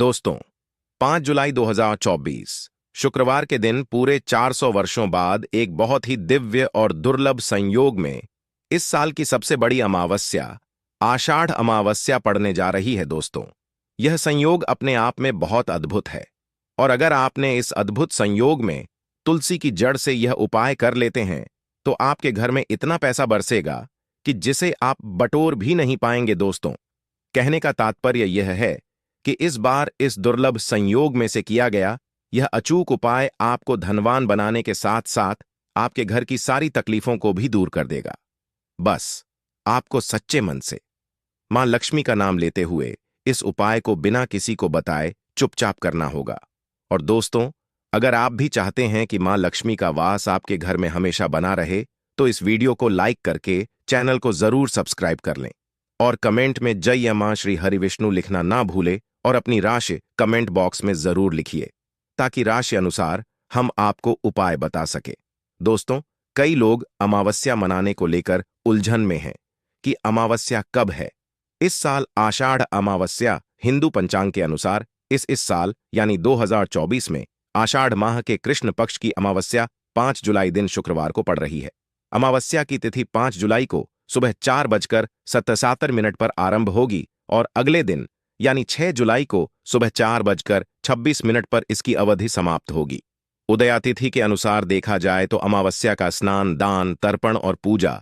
दोस्तों, 5 जुलाई 2024 शुक्रवार के दिन पूरे 400 वर्षों बाद एक बहुत ही दिव्य और दुर्लभ संयोग में इस साल की सबसे बड़ी अमावस्या आषाढ़ अमावस्या पड़ने जा रही है। दोस्तों, यह संयोग अपने आप में बहुत अद्भुत है और अगर आपने इस अद्भुत संयोग में तुलसी की जड़ से यह उपाय कर लेते हैं तो आपके घर में इतना पैसा बरसेगा कि जिसे आप बटोर भी नहीं पाएंगे। दोस्तों, कहने का तात्पर्य यह है कि इस बार इस दुर्लभ संयोग में से किया गया यह अचूक उपाय आपको धनवान बनाने के साथ साथ आपके घर की सारी तकलीफों को भी दूर कर देगा। बस आपको सच्चे मन से मां लक्ष्मी का नाम लेते हुए इस उपाय को बिना किसी को बताए चुपचाप करना होगा। और दोस्तों, अगर आप भी चाहते हैं कि मां लक्ष्मी का वास आपके घर में हमेशा बना रहे तो इस वीडियो को लाइक करके चैनल को जरूर सब्सक्राइब कर लें और कमेंट में जय मां श्री हरि विष्णु लिखना ना भूले और अपनी राशि कमेंट बॉक्स में जरूर लिखिए ताकि राशि अनुसार हम आपको उपाय बता सके। दोस्तों, कई लोग अमावस्या मनाने को लेकर उलझन में हैं कि अमावस्या कब है। इस साल आषाढ़ अमावस्या हिंदू पंचांग के अनुसार इस साल यानी 2024 में आषाढ़ माह के कृष्ण पक्ष की अमावस्या 5 जुलाई दिन शुक्रवार को पड़ रही है। अमावस्या की तिथि 5 जुलाई को सुबह 4:77 पर आरंभ होगी और अगले दिन यानी 6 जुलाई को सुबह 4:26 पर इसकी अवधि समाप्त होगी। उदयातिथि के अनुसार देखा जाए तो अमावस्या का स्नान, दान, तर्पण और पूजा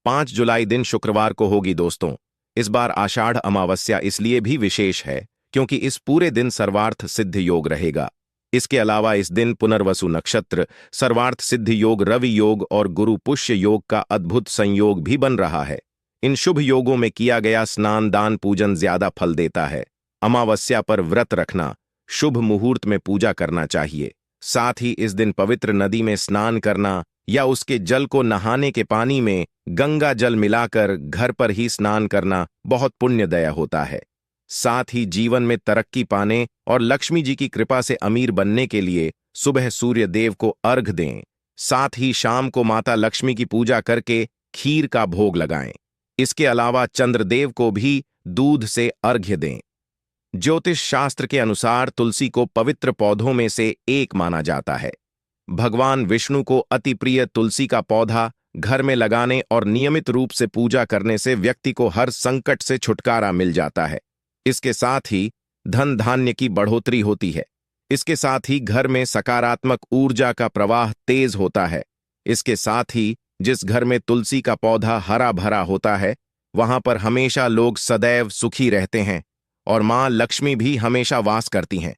5 जुलाई दिन शुक्रवार को होगी। दोस्तों, इस बार आषाढ़ अमावस्या इसलिए भी विशेष है क्योंकि इस पूरे दिन सर्वार्थ सिद्ध योग रहेगा। इसके अलावा इस दिन पुनर्वसु नक्षत्र, सर्वार्थ सिद्ध योग, रवि योग और गुरु पुष्य योग का अद्भुत संयोग भी बन रहा है। इन शुभ योगों में किया गया स्नान, दान, पूजन ज्यादा फल देता है। अमावस्या पर व्रत रखना, शुभ मुहूर्त में पूजा करना चाहिए। साथ ही इस दिन पवित्र नदी में स्नान करना या उसके जल को नहाने के पानी में गंगा जल मिलाकर घर पर ही स्नान करना बहुत पुण्यदय होता है। साथ ही जीवन में तरक्की पाने और लक्ष्मी जी की कृपा से अमीर बनने के लिए सुबह सूर्य देव को अर्घ दें। साथ ही शाम को माता लक्ष्मी की पूजा करके खीर का भोग लगाएं। इसके अलावा चंद्रदेव को भी दूध से अर्घ्य दें। ज्योतिष शास्त्र के अनुसार तुलसी को पवित्र पौधों में से एक माना जाता है। भगवान विष्णु को अति प्रिय तुलसी का पौधा घर में लगाने और नियमित रूप से पूजा करने से व्यक्ति को हर संकट से छुटकारा मिल जाता है। इसके साथ ही धन धान्य की बढ़ोतरी होती है। इसके साथ ही घर में सकारात्मक ऊर्जा का प्रवाह तेज होता है। इसके साथ ही जिस घर में तुलसी का पौधा हरा भरा होता है वहां पर हमेशा लोग सदैव सुखी रहते हैं और मां लक्ष्मी भी हमेशा वास करती हैं।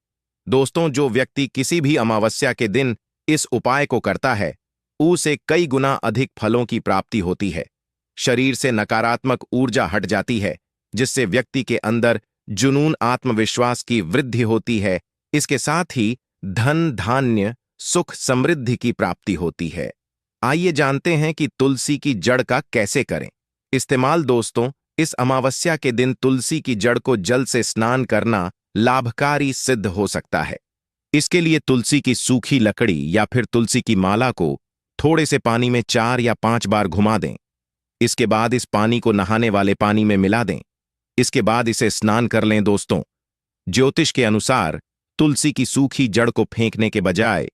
दोस्तों, जो व्यक्ति किसी भी अमावस्या के दिन इस उपाय को करता है उसे कई गुना अधिक फलों की प्राप्ति होती है। शरीर से नकारात्मक ऊर्जा हट जाती है जिससे व्यक्ति के अंदर जुनून, आत्मविश्वास की वृद्धि होती है। इसके साथ ही धन, धान्य, सुख, समृद्धि की प्राप्ति होती है। आइए जानते हैं कि तुलसी की जड़ का कैसे करें इस्तेमाल। दोस्तों, इस अमावस्या के दिन तुलसी की जड़ को जल से स्नान करना लाभकारी सिद्ध हो सकता है। इसके लिए तुलसी की सूखी लकड़ी या फिर तुलसी की माला को थोड़े से पानी में 4 या 5 बार घुमा दें। इसके बाद इस पानी को नहाने वाले पानी में मिला दें। इसके बाद इसे स्नान कर लें। दोस्तों, ज्योतिष के अनुसार तुलसी की सूखी जड़ को फेंकने के बजाय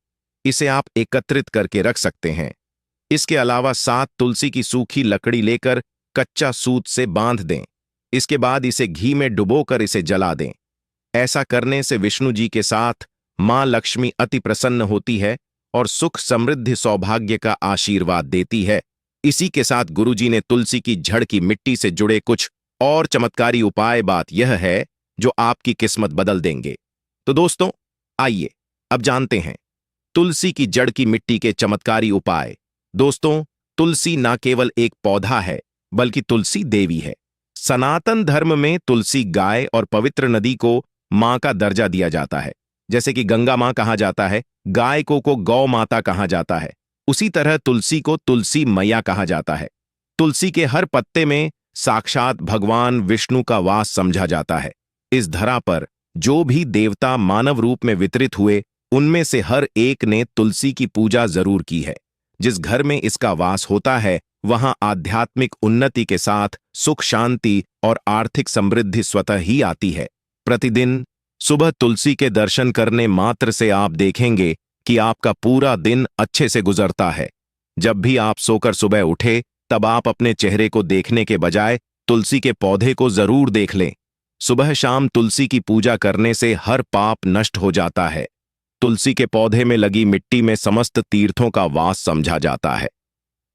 इसे आप एकत्रित करके रख सकते हैं। इसके अलावा 7 तुलसी की सूखी लकड़ी लेकर कच्चा सूत से बांध दें। इसके बाद इसे घी में डुबोकर इसे जला दें। ऐसा करने से विष्णु जी के साथ मां लक्ष्मी अति प्रसन्न होती है और सुख, समृद्धि, सौभाग्य का आशीर्वाद देती है। इसी के साथ गुरुजी ने तुलसी की जड़ की मिट्टी से जुड़े कुछ और चमत्कारी उपाय बात यह है जो आपकी किस्मत बदल देंगे। तो दोस्तों, आइए अब जानते हैं तुलसी की जड़ की मिट्टी के चमत्कारी उपाय। दोस्तों, तुलसी न केवल एक पौधा है बल्कि तुलसी देवी है। सनातन धर्म में तुलसी गाय और पवित्र नदी को मां का दर्जा दिया जाता है। जैसे कि गंगा मां कहा जाता है, गाय को गौ माता कहा जाता है, उसी तरह तुलसी को तुलसी मैया कहा जाता है। तुलसी के हर पत्ते में साक्षात भगवान विष्णु का वास समझा जाता है। इस धरा पर जो भी देवता मानव रूप में वितरित हुए उनमें से हर एक ने तुलसी की पूजा जरूर की है। जिस घर में इसका वास होता है वहां आध्यात्मिक उन्नति के साथ सुख, शांति और आर्थिक समृद्धि स्वतः ही आती है। प्रतिदिन सुबह तुलसी के दर्शन करने मात्र से आप देखेंगे कि आपका पूरा दिन अच्छे से गुजरता है। जब भी आप सोकर सुबह उठे, तब आप अपने चेहरे को देखने के बजाय तुलसी के पौधे को जरूर देख लें। सुबह शाम तुलसी की पूजा करने से हर पाप नष्ट हो जाता है। तुलसी के पौधे में लगी मिट्टी में समस्त तीर्थों का वास समझा जाता है।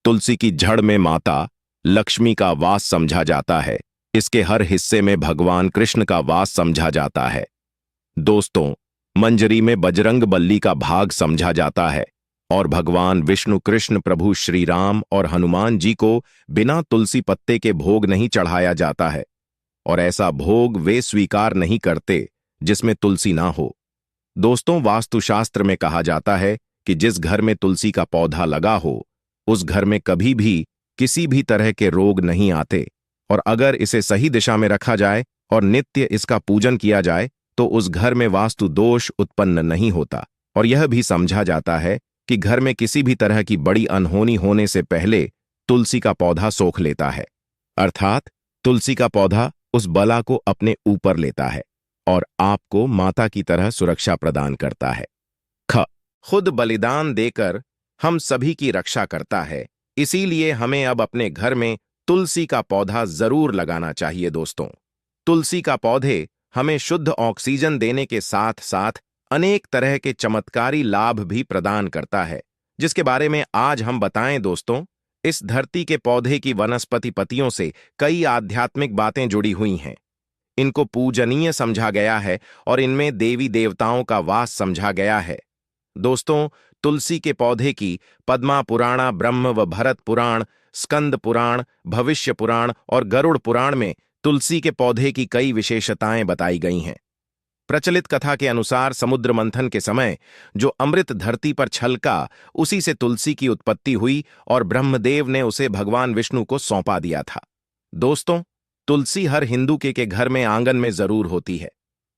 तुलसी की जड़ में माता लक्ष्मी का वास समझा जाता है। इसके हर हिस्से में भगवान कृष्ण का वास समझा जाता है। दोस्तों, मंजरी में बजरंग बल्ली का भाग समझा जाता है और भगवान विष्णु, कृष्ण, प्रभु श्री राम और हनुमान जी को बिना तुलसी पत्ते के भोग नहीं चढ़ाया जाता है, और ऐसा भोग वे स्वीकार नहीं करते जिसमें तुलसी ना हो। दोस्तों, वास्तुशास्त्र में कहा जाता है कि जिस घर में तुलसी का पौधा लगा हो, उस घर में कभी भी किसी भी तरह के रोग नहीं आते, और अगर इसे सही दिशा में रखा जाए और नित्य इसका पूजन किया जाए तो उस घर में वास्तु दोष उत्पन्न नहीं होता। और यह भी समझा जाता है कि घर में किसी भी तरह की बड़ी अनहोनी होने से पहले तुलसी का पौधा सोख लेता है, अर्थात तुलसी का पौधा उस बला को अपने ऊपर लेता है और आपको माता की तरह सुरक्षा प्रदान करता है। खुद बलिदान देकर हम सभी की रक्षा करता है, इसीलिए हमें अब अपने घर में तुलसी का पौधा जरूर लगाना चाहिए। दोस्तों, तुलसी का पौधे हमें शुद्ध ऑक्सीजन देने के साथ साथ अनेक तरह के चमत्कारी लाभ भी प्रदान करता है, जिसके बारे में आज हम बताएं। दोस्तों, इस धरती के पौधे की वनस्पति पत्तियों से कई आध्यात्मिक बातें जुड़ी हुई हैं। इनको पूजनीय समझा गया है और इनमें देवी देवताओं का वास समझा गया है। दोस्तों, तुलसी के पौधे की पद्मा पुराण, ब्रह्म व भरत पुराण, स्कंद पुराण, भविष्य पुराण और गरुड़ पुराण में तुलसी के पौधे की कई विशेषताएं बताई गई हैं। प्रचलित कथा के अनुसार समुद्र मंथन के समय जो अमृत धरती पर छलका, उसी से तुलसी की उत्पत्ति हुई और ब्रह्मदेव ने उसे भगवान विष्णु को सौंपा दिया था। दोस्तों, तुलसी हर हिंदू के घर में आंगन में जरूर होती है।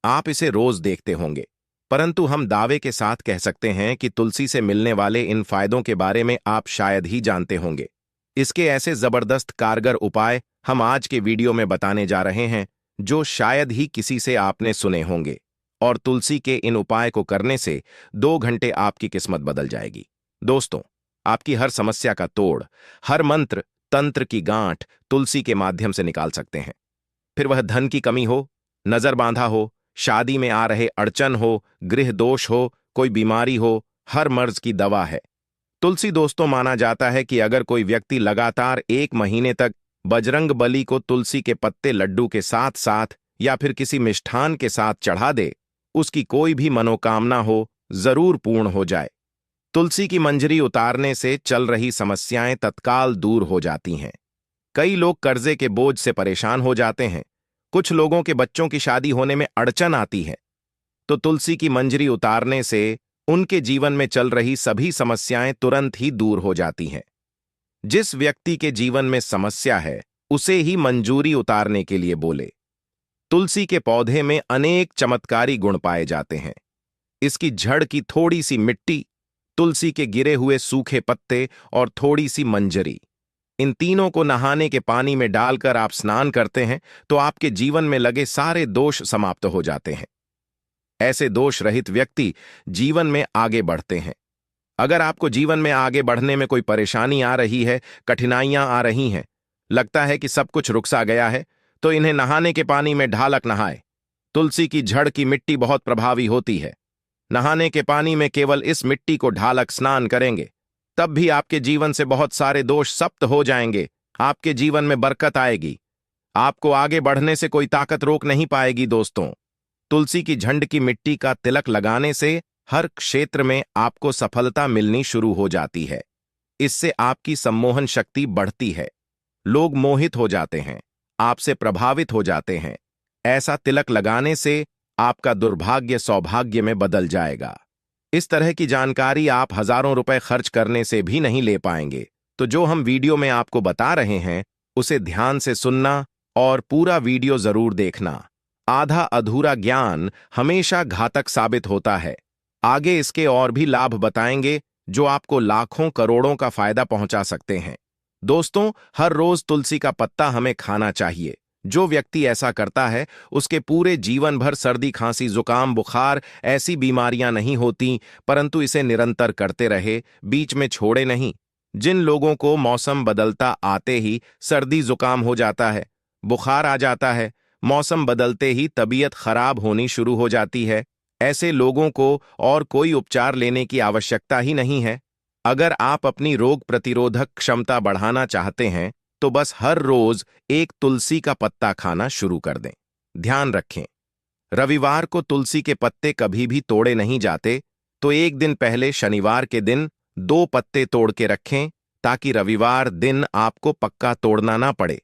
आप इसे रोज देखते होंगे, परंतु हम दावे के साथ कह सकते हैं कि तुलसी से मिलने वाले इन फायदों के बारे में आप शायद ही जानते होंगे। इसके ऐसे जबरदस्त कारगर उपाय हम आज के वीडियो में बताने जा रहे हैं, जो शायद ही किसी से आपने सुने होंगे, और तुलसी के इन उपाय को करने से 2 घंटे आपकी किस्मत बदल जाएगी। दोस्तों, आपकी हर समस्या का तोड़, हर मंत्र तंत्र की गांठ तुलसी के माध्यम से निकाल सकते हैं। फिर वह धन की कमी हो, नजर बांधा हो, शादी में आ रहे अड़चन हो, गृह दोष हो, कोई बीमारी हो, हर मर्ज की दवा है तुलसी। दोस्तों, माना जाता है कि अगर कोई व्यक्ति लगातार 1 महीने तक बजरंग बली को तुलसी के पत्ते लड्डू के साथ साथ या फिर किसी मिष्ठान के साथ चढ़ा दे, उसकी कोई भी मनोकामना हो जरूर पूर्ण हो जाए। तुलसी की मंजरी उतारने से चल रही समस्याएं तत्काल दूर हो जाती हैं। कई लोग कर्जे के बोझ से परेशान हो जाते हैं, कुछ लोगों के बच्चों की शादी होने में अड़चन आती है, तो तुलसी की मंजरी उतारने से उनके जीवन में चल रही सभी समस्याएं तुरंत ही दूर हो जाती हैं। जिस व्यक्ति के जीवन में समस्या है, उसे ही मंजूरी उतारने के लिए बोले। तुलसी के पौधे में अनेक चमत्कारी गुण पाए जाते हैं। इसकी जड़ की थोड़ी सी मिट्टी, तुलसी के गिरे हुए सूखे पत्ते और थोड़ी सी मंजरी, इन तीनों को नहाने के पानी में डालकर आप स्नान करते हैं तो आपके जीवन में लगे सारे दोष समाप्त हो जाते हैं। ऐसे दोष रहित व्यक्ति जीवन में आगे बढ़ते हैं। अगर आपको जीवन में आगे बढ़ने में कोई परेशानी आ रही है, कठिनाइयां आ रही हैं, लगता है कि सब कुछ रुकसा गया है, तो इन्हें नहाने के पानी में ढालक नहाए। तुलसी की जड़ की मिट्टी बहुत प्रभावी होती है। नहाने के पानी में केवल इस मिट्टी को ढालक स्नान करेंगे, तब भी आपके जीवन से बहुत सारे दोष समाप्त हो जाएंगे। आपके जीवन में बरकत आएगी। आपको आगे बढ़ने से कोई ताकत रोक नहीं पाएगी। दोस्तों, तुलसी की झंड की मिट्टी का तिलक लगाने से हर क्षेत्र में आपको सफलता मिलनी शुरू हो जाती है। इससे आपकी सम्मोहन शक्ति बढ़ती है। लोग मोहित हो जाते हैं, आपसे प्रभावित हो जाते हैं। ऐसा तिलक लगाने से आपका दुर्भाग्य सौभाग्य में बदल जाएगा। इस तरह की जानकारी आप हजारों रुपए खर्च करने से भी नहीं ले पाएंगे। तो जो हम वीडियो में आपको बता रहे हैं, उसे ध्यान से सुनना और पूरा वीडियो जरूर देखना। आधा अधूरा ज्ञान हमेशा घातक साबित होता है। आगे इसके और भी लाभ बताएंगे जो आपको लाखों करोड़ों का फायदा पहुंचा सकते हैं। दोस्तों, हर रोज तुलसी का पत्ता हमें खाना चाहिए। जो व्यक्ति ऐसा करता है उसके पूरे जीवन भर सर्दी खांसी जुकाम बुखार ऐसी बीमारियां नहीं होती, परंतु इसे निरंतर करते रहे, बीच में छोड़े नहीं। जिन लोगों को मौसम बदलता आते ही सर्दी जुकाम हो जाता है, बुखार आ जाता है, मौसम बदलते ही तबीयत खराब होनी शुरू हो जाती है, ऐसे लोगों को और कोई उपचार लेने की आवश्यकता ही नहीं है। अगर आप अपनी रोग प्रतिरोधक क्षमता बढ़ाना चाहते हैं तो बस हर रोज एक तुलसी का पत्ता खाना शुरू कर दें। ध्यान रखें, रविवार को तुलसी के पत्ते कभी भी तोड़े नहीं जाते, तो एक दिन पहले शनिवार के दिन 2 पत्ते तोड़ के रखें ताकि रविवार दिन आपको पक्का तोड़ना ना पड़े।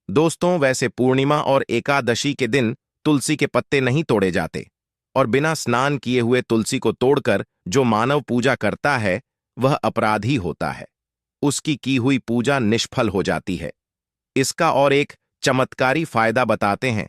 दोस्तों, वैसे पूर्णिमा और एकादशी के दिन तुलसी के पत्ते नहीं तोड़े जाते और बिना स्नान किए हुए तुलसी को तोड़कर जो मानव पूजा करता है वह अपराधी होता है, उसकी की हुई पूजा निष्फल हो जाती है। इसका और एक चमत्कारी फायदा बताते हैं।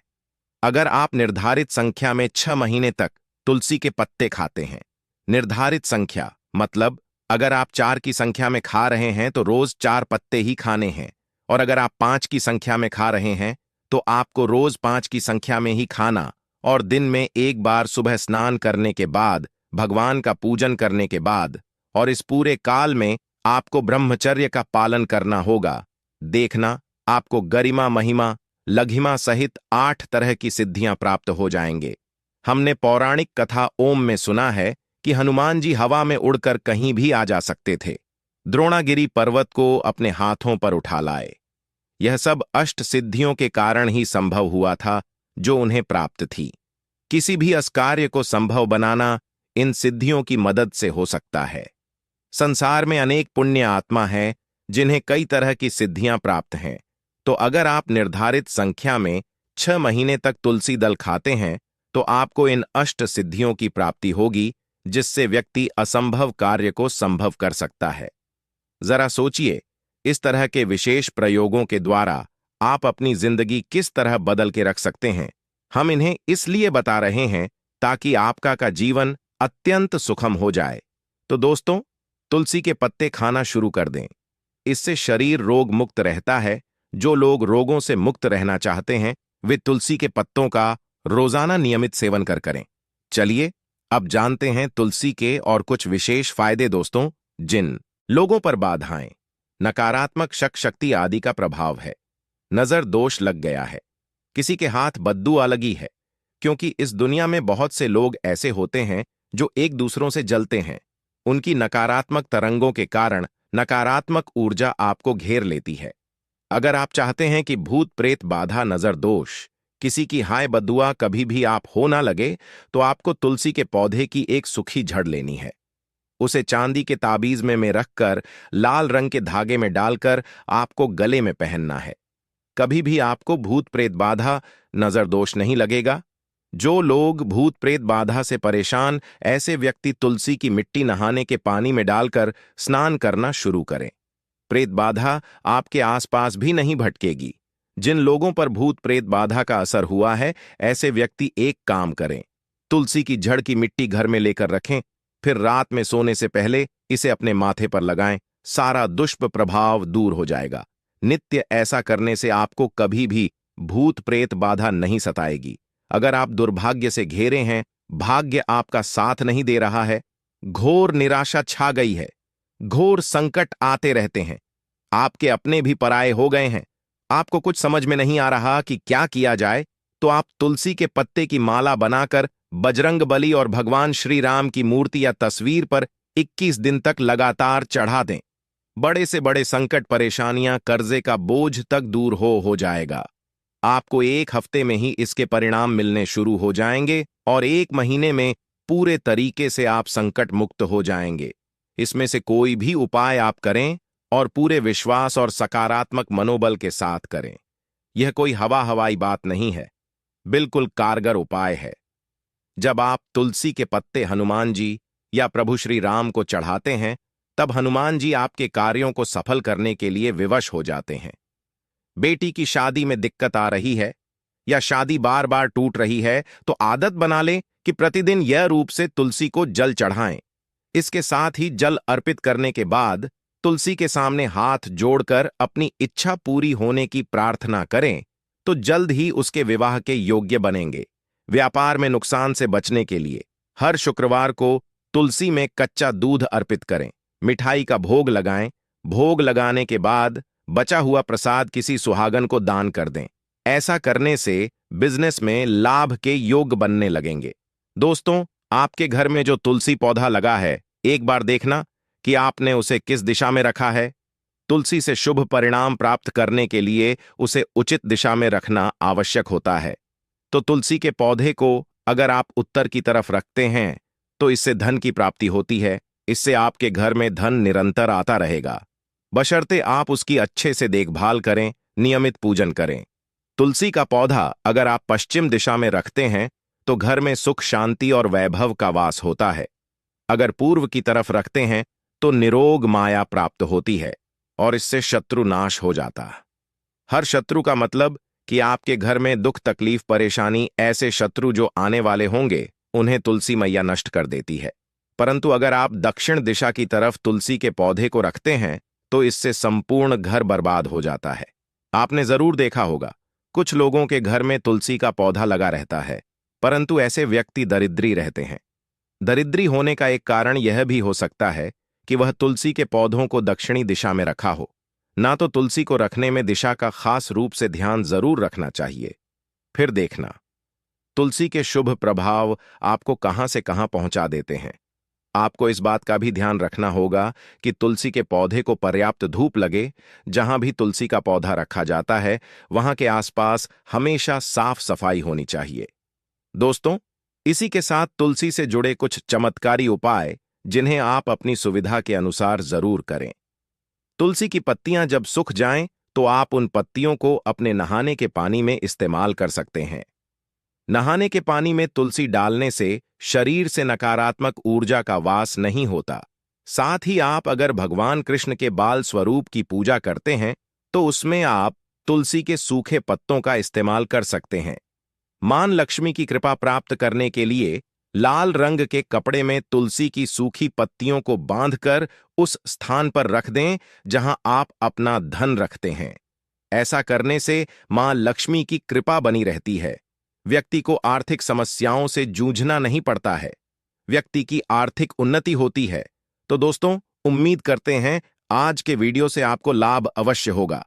अगर आप निर्धारित संख्या में 6 महीने तक तुलसी के पत्ते खाते हैं, निर्धारित संख्या मतलब अगर आप 4 की संख्या में खा रहे हैं तो रोज 4 पत्ते ही खाने हैं, और अगर आप 5 की संख्या में खा रहे हैं तो आपको रोज 5 की संख्या में ही खाना, और दिन में एक बार सुबह स्नान करने के बाद, भगवान का पूजन करने के बाद, और इस पूरे काल में आपको ब्रह्मचर्य का पालन करना होगा। देखना, आपको गरिमा महिमा लघिमा सहित 8 तरह की सिद्धियां प्राप्त हो जाएंगे। हमने पौराणिक कथा ओम में सुना है कि हनुमान जी हवा में उड़कर कहीं भी आ जा सकते थे, द्रोणागिरी पर्वत को अपने हाथों पर उठा लाए। यह सब अष्ट सिद्धियों के कारण ही संभव हुआ था जो उन्हें प्राप्त थी। किसी भी असकार्य को संभव बनाना इन सिद्धियों की मदद से हो सकता है। संसार में अनेक पुण्य आत्मा हैं जिन्हें कई तरह की सिद्धियां प्राप्त हैं, तो अगर आप निर्धारित संख्या में 6 महीने तक तुलसी दल खाते हैं तो आपको इन अष्ट सिद्धियों की प्राप्ति होगी, जिससे व्यक्ति असंभव कार्य को संभव कर सकता है। जरा सोचिए, इस तरह के विशेष प्रयोगों के द्वारा आप अपनी जिंदगी किस तरह बदल के रख सकते हैं। हम इन्हें इसलिए बता रहे हैं ताकि आपका का जीवन अत्यंत सुखम हो जाए। तो दोस्तों, तुलसी के पत्ते खाना शुरू कर दें। इससे शरीर रोग मुक्त रहता है। जो लोग रोगों से मुक्त रहना चाहते हैं वे तुलसी के पत्तों का रोजाना नियमित सेवन करें। चलिए अब जानते हैं तुलसी के और कुछ विशेष फायदे। दोस्तों, जिन लोगों पर बाधाएं, नकारात्मक शक्ति आदि का प्रभाव है, नजर दोष लग गया है, किसी के हाथ बद्दुआ लगी है, क्योंकि इस दुनिया में बहुत से लोग ऐसे होते हैं जो एक दूसरों से जलते हैं। उनकी नकारात्मक तरंगों के कारण नकारात्मक ऊर्जा आपको घेर लेती है। अगर आप चाहते हैं कि भूत प्रेत बाधा नजर दोष किसी की हाय बद्दुआ कभी भी आप हो ना लगे, तो आपको तुलसी के पौधे की एक सूखी जड़ लेनी है। उसे चांदी के ताबीज में रखकर लाल रंग के धागे में डालकर आपको गले में पहनना है। कभी भी आपको भूत प्रेत बाधा नजर दोष नहीं लगेगा। जो लोग भूत प्रेत बाधा से परेशान, ऐसे व्यक्ति तुलसी की मिट्टी नहाने के पानी में डालकर स्नान करना शुरू करें। प्रेत बाधा आपके आसपास भी नहीं भटकेगी। जिन लोगों पर भूत प्रेत बाधा का असर हुआ है, ऐसे व्यक्ति एक काम करें, तुलसी की जड़ की मिट्टी घर में लेकर रखें, फिर रात में सोने से पहले इसे अपने माथे पर लगाएं। सारा दुष्ट प्रभाव दूर हो जाएगा। नित्य ऐसा करने से आपको कभी भी भूत प्रेत बाधा नहीं सताएगी। अगर आप दुर्भाग्य से घेरे हैं, भाग्य आपका साथ नहीं दे रहा है, घोर निराशा छा गई है, घोर संकट आते रहते हैं, आपके अपने भी पराये हो गए हैं, आपको कुछ समझ में नहीं आ रहा कि क्या किया जाए, तो आप तुलसी के पत्ते की माला बनाकर बजरंगबली और भगवान श्री राम की मूर्ति या तस्वीर पर 21 दिन तक लगातार चढ़ा दें। बड़े से बड़े संकट, परेशानियां, कर्जे का बोझ तक दूर हो जाएगा। आपको 1 हफ्ते में ही इसके परिणाम मिलने शुरू हो जाएंगे और 1 महीने में पूरे तरीके से आप संकट मुक्त हो जाएंगे। इसमें से कोई भी उपाय आप करें और पूरे विश्वास और सकारात्मक मनोबल के साथ करें। यह कोई हवाई बात नहीं है, बिल्कुल कारगर उपाय है। जब आप तुलसी के पत्ते हनुमान जी या प्रभु श्री राम को चढ़ाते हैं, तब हनुमान जी आपके कार्यों को सफल करने के लिए विवश हो जाते हैं। बेटी की शादी में दिक्कत आ रही है या शादी बार बार टूट रही है, तो आदत बना लें कि प्रतिदिन यह रूप से तुलसी को जल चढ़ाएं। इसके साथ ही जल अर्पित करने के बाद तुलसी के सामने हाथ जोड़कर अपनी इच्छा पूरी होने की प्रार्थना करें। तो जल्द ही उसके विवाह के योग्य बनेंगे। व्यापार में नुकसान से बचने के लिए हर शुक्रवार को तुलसी में कच्चा दूध अर्पित करें, मिठाई का भोग लगाएं। भोग लगाने के बाद बचा हुआ प्रसाद किसी सुहागन को दान कर दें। ऐसा करने से बिजनेस में लाभ के योग बनने लगेंगे। दोस्तों, आपके घर में जो तुलसी पौधा लगा है, एक बार देखना कि आपने उसे किस दिशा में रखा है। तुलसी से शुभ परिणाम प्राप्त करने के लिए उसे उचित दिशा में रखना आवश्यक होता है। तो तुलसी के पौधे को अगर आप उत्तर की तरफ रखते हैं तो इससे धन की प्राप्ति होती है। इससे आपके घर में धन निरंतर आता रहेगा, बशर्ते आप उसकी अच्छे से देखभाल करें, नियमित पूजन करें। तुलसी का पौधा अगर आप पश्चिम दिशा में रखते हैं तो घर में सुख, शांति और वैभव का वास होता है। अगर पूर्व की तरफ रखते हैं तो निरोग माया प्राप्त होती है और इससे शत्रु नाश हो जाता है। हर शत्रु का मतलब कि आपके घर में दुख, तकलीफ, परेशानी, ऐसे शत्रु जो आने वाले होंगे उन्हें तुलसी मैया नष्ट कर देती है। परंतु अगर आप दक्षिण दिशा की तरफ तुलसी के पौधे को रखते हैं तो इससे संपूर्ण घर बर्बाद हो जाता है। आपने जरूर देखा होगा, कुछ लोगों के घर में तुलसी का पौधा लगा रहता है, परंतु ऐसे व्यक्ति दरिद्री रहते हैं। दरिद्री होने का एक कारण यह भी हो सकता है कि वह तुलसी के पौधों को दक्षिणी दिशा में रखा हो। ना तो तुलसी को रखने में दिशा का खास रूप से ध्यान जरूर रखना चाहिए। फिर देखना, तुलसी के शुभ प्रभाव आपको कहां से कहां पहुंचा देते हैं। आपको इस बात का भी ध्यान रखना होगा कि तुलसी के पौधे को पर्याप्त धूप लगे। जहां भी तुलसी का पौधा रखा जाता है वहां के आसपास हमेशा साफ सफाई होनी चाहिए। दोस्तों, इसी के साथ तुलसी से जुड़े कुछ चमत्कारी उपाय जिन्हें आप अपनी सुविधा के अनुसार जरूर करें। तुलसी की पत्तियां जब सूख जाएं तो आप उन पत्तियों को अपने नहाने के पानी में इस्तेमाल कर सकते हैं। नहाने के पानी में तुलसी डालने से शरीर से नकारात्मक ऊर्जा का वास नहीं होता। साथ ही आप अगर भगवान कृष्ण के बाल स्वरूप की पूजा करते हैं तो उसमें आप तुलसी के सूखे पत्तों का इस्तेमाल कर सकते हैं। मां लक्ष्मी की कृपा प्राप्त करने के लिए लाल रंग के कपड़े में तुलसी की सूखी पत्तियों को बांधकर उस स्थान पर रख दें जहां आप अपना धन रखते हैं। ऐसा करने से मां लक्ष्मी की कृपा बनी रहती है। व्यक्ति को आर्थिक समस्याओं से जूझना नहीं पड़ता है। व्यक्ति की आर्थिक उन्नति होती है। तो दोस्तों, उम्मीद करते हैं आज के वीडियो से आपको लाभ अवश्य होगा।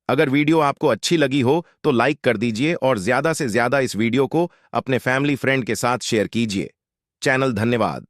अगर वीडियो आपको अच्छी लगी हो तो लाइक कर दीजिए और ज्यादा से ज्यादा इस वीडियो को अपने फैमिली फ्रेंड के साथ शेयर कीजिए। चैनल धन्यवाद।